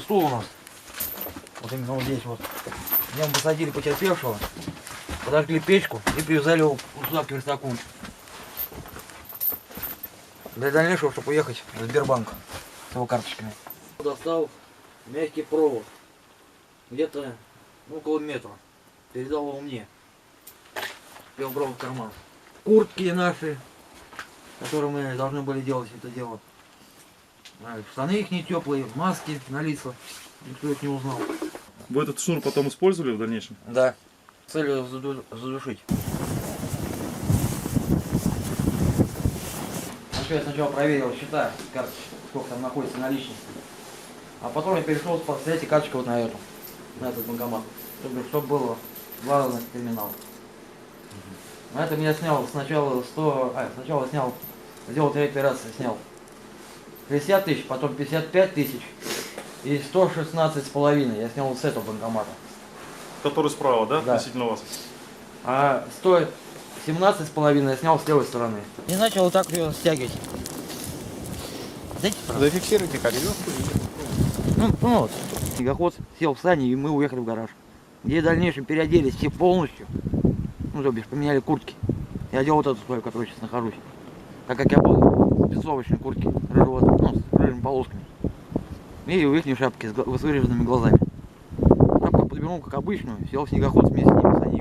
стул у нас. Вот именно вот здесь вот. В нем посадили потерпевшего, подожгли печку и привязали его сюда к верстаку. Для дальнейшего, чтобы уехать в Сбербанк с его карточками. Достал мягкий провод. Где-то около метра. Передал его мне. Я убрал в карман. Куртки наши, которые мы должны были делать это дело. Штаны их не теплые, маски на лица. Никто их не узнал. Вы этот шнур потом использовали в дальнейшем? Да. С целью задушить. Я сначала проверил счета карточки, сколько там находится наличных. А потом я перешел поставить карточку вот на эту, на этот банкомат, чтобы было два разных терминала. На этом я снял сначала снял, сделал 3 операции, снял 50 тысяч, потом 55 тысяч и 116,5 я снял вот с этого банкомата. Который справа, да? Да. Относительно вас. А 117,5 я снял с левой стороны. И начал вот так ее стягивать. Зафиксируйте как идет. Ну вот, снегоход сел в сани, и мы уехали в гараж. Где в дальнейшем переоделись все полностью. Ну, то бишь, поменяли куртки. Я одел вот эту свою, в которой сейчас нахожусь. Так как я был в спецовочной куртке, рыжего, ну, с рыжими полосками. И в их шапке с выреженными глазами. Шапку подвернул, как обычную, сел в снегоход вместе с ними, с ней